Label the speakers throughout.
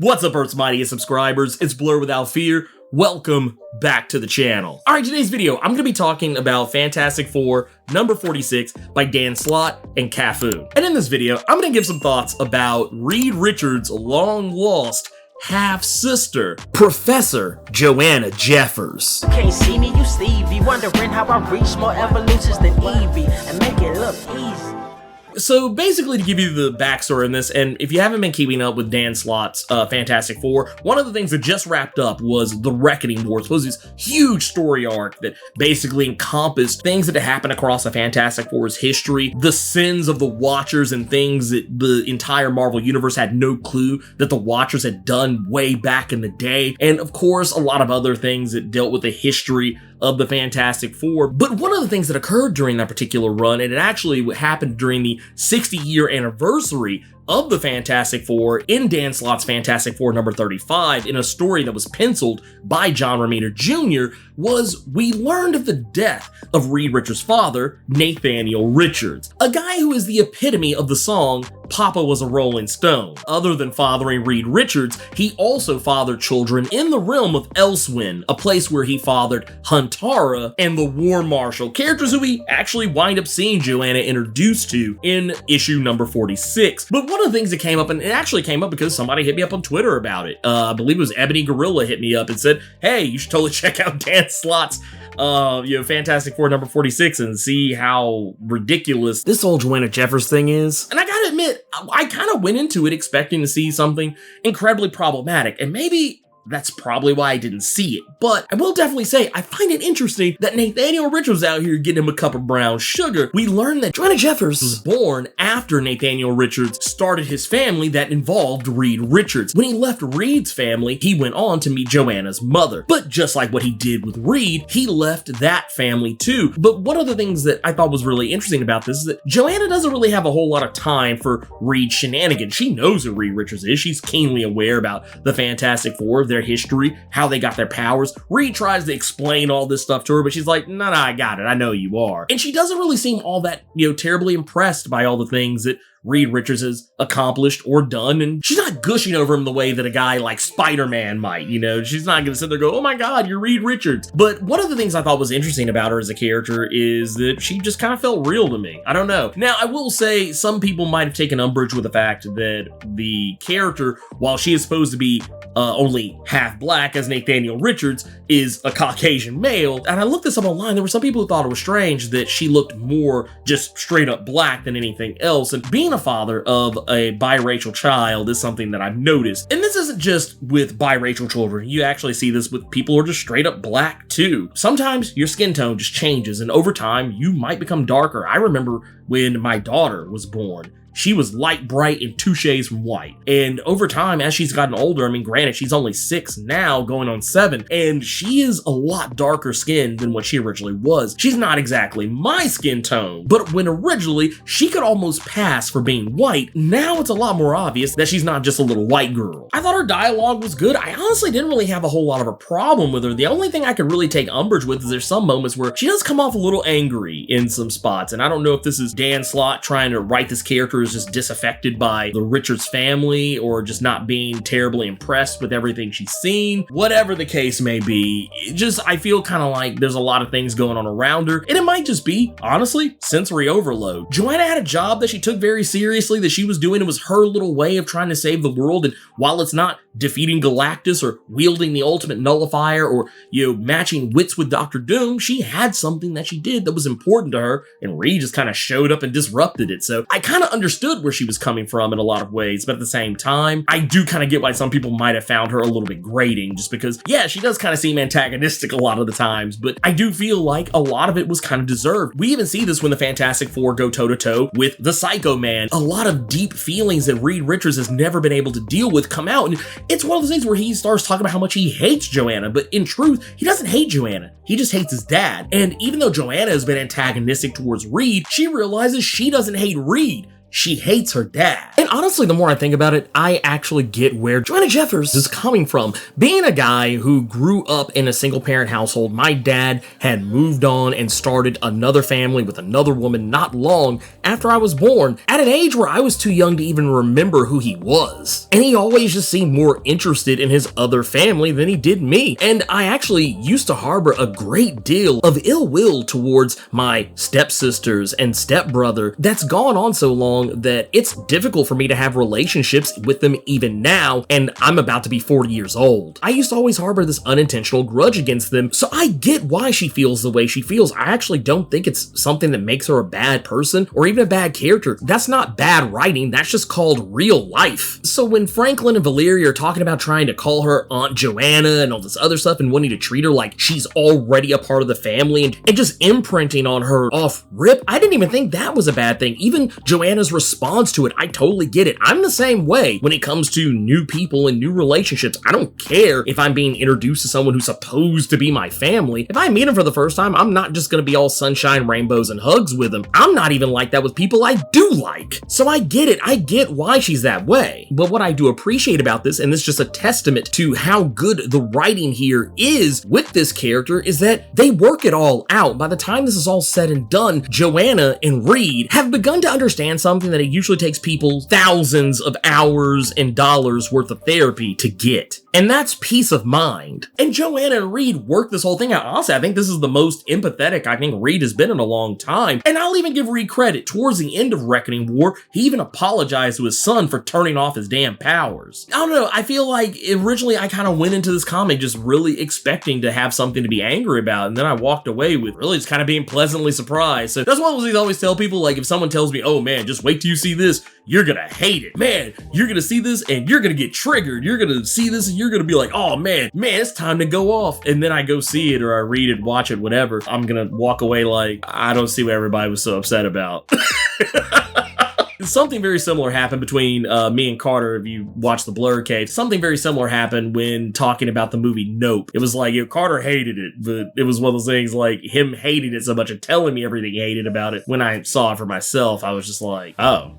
Speaker 1: What's up, Earth's mightiest subscribers? It's Blerd without fear. Welcome back to the channel. Alright, today's video, I'm going to be talking about Fantastic Four number 46 by Dan Slott and Cafu. And in this video, I'm going to give some thoughts about Reed Richards' long-lost half-sister, Professor Joanna Jeffers.
Speaker 2: You can't see me, you Stevie, wondering how I reach more evolutions than Evie and make it look easy.
Speaker 1: So basically, to give you the backstory in this, and if you haven't been keeping up with Dan Slott's Fantastic Four, one of the things that just wrapped up was the Reckoning Wars. It was this huge story arc that basically encompassed things that had happened across the Fantastic Four's history, the sins of the Watchers, and things that the entire Marvel Universe had no clue that the Watchers had done way back in the day, and of course, a lot of other things that dealt with the history of the Fantastic Four. But one of the things that occurred during that particular run, and it actually happened during the 60-year anniversary of the Fantastic Four in Dan Slott's Fantastic Four number 35, in a story that was penciled by John Romita Jr., was we learned of the death of Reed Richards' father, Nathaniel Richards, a guy who is the epitome of the song Papa Was a Rolling Stone. Other than fathering Reed Richards, he also fathered children in the realm of Elsewin, a place where he fathered Huntara and the War Marshal, characters who we actually wind up seeing Joanna introduced to in issue number 46. But one of the things that came up, and it actually came up because somebody hit me up on Twitter about it. I believe it was Ebony Gorilla hit me up and said, hey, you should totally check out Dan Slott's Fantastic Four number 46 and see how ridiculous this old Joanna Jeffers thing is. And I gotta admit, I kind of went into it expecting to see something incredibly problematic, and maybe that's probably why I didn't see it. But I will definitely say, I find it interesting that Nathaniel Richards was out here getting him a cup of brown sugar. We learned that Joanna Jeffers was born after Nathaniel Richards started his family that involved Reed Richards. When he left Reed's family, he went on to meet Joanna's mother. But just like what he did with Reed, he left that family too. But one of the things that I thought was really interesting about this is that Joanna doesn't really have a whole lot of time for Reed's shenanigans. She knows who Reed Richards is. She's keenly aware about the Fantastic Four, their history, how they got their powers. Reed tries to explain all this stuff to her, but she's like, no, I got it. I know you are. And she doesn't really seem all that, terribly impressed by all the things that Reed Richards has accomplished or done, and she's not gushing over him the way that a guy like Spider-Man might, She's not gonna sit there and go, oh my god, you're Reed Richards. But one of the things I thought was interesting about her as a character is that she just kind of felt real to me. I don't know. Now, I will say some people might have taken umbrage with the fact that the character, while she is supposed to be only half black, as Nathaniel Richards is a Caucasian male, and I looked this up online, there were some people who thought it was strange that she looked more just straight up black than anything else, and being a father of a biracial child is something that I've noticed. And this isn't just with biracial children. You actually see this with people who are just straight up black too. Sometimes your skin tone just changes, and over time you might become darker. I remember when my daughter was born, she was light bright and 2 shades from white. And over time, as she's gotten older, granted, she's only 6 now, going on 7, and she is a lot darker skinned than what she originally was. She's not exactly my skin tone, but when originally she could almost pass for being white, now it's a lot more obvious that she's not just a little white girl. I thought her dialogue was good. I honestly didn't really have a whole lot of a problem with her. The only thing I could really take umbrage with is there's some moments where she does come off a little angry in some spots, and I don't know if this is Dan Slott trying to write this character as just disaffected by the Richards family, or just not being terribly impressed with everything she's seen. Whatever the case may be, I feel kind of like there's a lot of things going on around her, and it might just be, honestly, sensory overload. Joanna had a job that she took very seriously, that she was doing. It was her little way of trying to save the world, and while it's not defeating Galactus or wielding the ultimate nullifier or, matching wits with Dr. Doom, she had something that she did that was important to her, and Reed just kind of showed up and disrupted it. So I kind of understood where she was coming from in a lot of ways, but at the same time, I do kind of get why some people might have found her a little bit grating, just because, yeah, she does kind of seem antagonistic a lot of the times, but I do feel like a lot of it was kind of deserved. We even see this when the Fantastic Four go toe-to-toe with the Psycho Man. A lot of deep feelings that Reed Richards has never been able to deal with come out, and it's one of those things where he starts talking about how much he hates Joanna, but in truth, he doesn't hate Joanna. He just hates his dad. And even though Joanna has been antagonistic towards Reed, she realizes she doesn't hate Reed. she hates her dad. And honestly, the more I think about it, I actually get where Joanna Jeffers is coming from. Being a guy who grew up in a single parent household, my dad had moved on and started another family with another woman not long after I was born, at an age where I was too young to even remember who he was. And he always just seemed more interested in his other family than he did me. And I actually used to harbor a great deal of ill will towards my stepsisters and stepbrother that's gone on so long that it's difficult for me to have relationships with them even now, and I'm about to be 40 years old. I used to always harbor this unintentional grudge against them, so I get why she feels the way she feels. I actually don't think it's something that makes her a bad person or even a bad character. That's not bad writing, that's just called real life. So when Franklin and Valeria are talking about trying to call her Aunt Joanna and all this other stuff and wanting to treat her like she's already a part of the family and just imprinting on her off rip, I didn't even think that was a bad thing. Even Joanna's response to it, I totally get it. I'm the same way when it comes to new people and new relationships. I don't care if I'm being introduced to someone who's supposed to be my family. If I meet them for the first time, I'm not just gonna be all sunshine, rainbows, and hugs with them. I'm not even like that with people I do like. So I get it. I get why she's that way. But what I do appreciate about this, and this is just a testament to how good the writing here is with this character, is that they work it all out. By the time this is all said and done, Joanna and Reed have begun to understand something that it usually takes people thousands of hours and dollars worth of therapy to get. And that's peace of mind. And Joanna and Reed work this whole thing out. Honestly, I think this is the most empathetic I think Reed has been in a long time. And I'll even give Reed credit. Towards the end of Reckoning War, he even apologized to his son for turning off his damn powers. I don't know, I feel like originally I kind of went into this comic just really expecting to have something to be angry about, and then I walked away with really just kind of being pleasantly surprised. So that's one of the things I always tell people, like if someone tells me, oh man, just wait till you see this, you're gonna hate it. Man, you're gonna see this and you're gonna get triggered. You're gonna see this and you're gonna be like, oh man, it's time to go off. And then I go see it or I read it, watch it, whatever. I'm gonna walk away like, I don't see what everybody was so upset about. Something very similar happened between me and Carter, if you watch the Blerd case. Something very similar happened when talking about the movie Nope. It was like, Carter hated it, but it was one of those things like him hating it so much and telling me everything he hated about it. When I saw it for myself, I was just like, oh,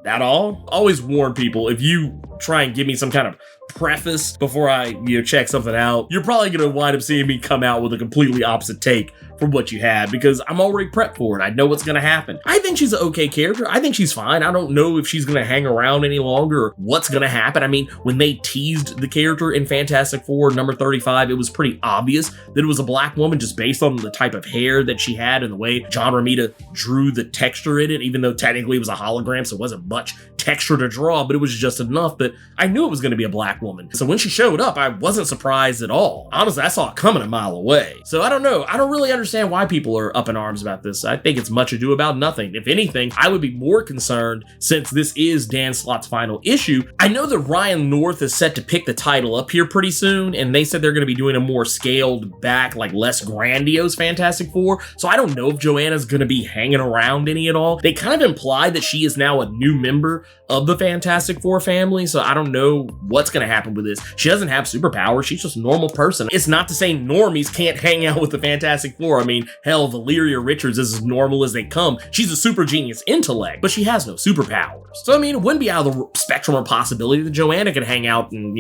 Speaker 1: that all? Always warn people, if you try and give me some kind of preface before I check something out, you're probably gonna wind up seeing me come out with a completely opposite take from what you had, because I'm already prepped for it. I know what's gonna happen. I think she's an okay character. I think she's fine. I don't know if she's gonna hang around any longer or what's gonna happen. I mean, when they teased the character in Fantastic Four number 35, it was pretty obvious that it was a black woman just based on the type of hair that she had and the way John Romita drew the texture in it, even though technically it was a hologram, so it wasn't much texture to draw, but it was just enough that I knew it was gonna be a black woman. So when she showed up, I wasn't surprised at all. Honestly, I saw it coming a mile away. So I don't know. I don't really understand why people are up in arms about this. I think it's much ado about nothing. If anything, I would be more concerned since this is Dan Slott's final issue. I know that Ryan North is set to pick the title up here pretty soon, and they said they're going to be doing a more scaled back, like less grandiose Fantastic Four. So I don't know if Joanna's going to be hanging around any at all. They kind of imply that she is now a new member of the Fantastic Four family, so I don't know what's going to happen with this. She doesn't have superpowers. She's just a normal person. It's not to say normies can't hang out with the Fantastic Four. I mean, hell, Valeria Richards is as normal as they come. She's a super genius intellect, but she has no superpowers. So, I mean, it wouldn't be out of the spectrum of possibility that Joanna could hang out and,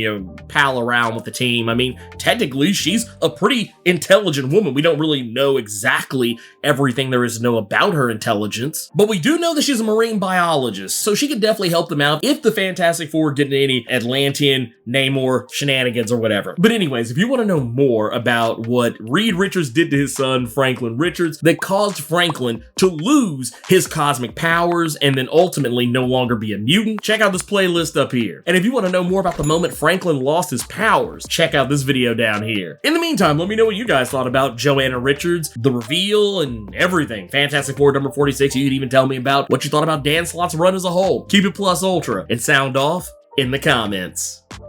Speaker 1: pal around with the team. I mean, technically, she's a pretty intelligent woman. We don't really know exactly everything there is to know about her intelligence, but we do know that she's a marine biologist, so she could definitely help them out if the Fantastic Four get into any Atlantean, Namor shenanigans or whatever. But anyways, if you want to know more about what Reed Richards did to his son, Franklin Richards, that caused Franklin to lose his cosmic powers and then ultimately no longer be a mutant, check out this playlist up here. And if you want to know more about the moment Franklin lost his powers, check out this video down here. In the meantime, let me know what you guys thought about Joanna Richards, the reveal, and everything. Fantastic Four number 46, you could even tell me about what you thought about Dan Slott's run as a whole. Keep it plus ultra, and sound off in the comments.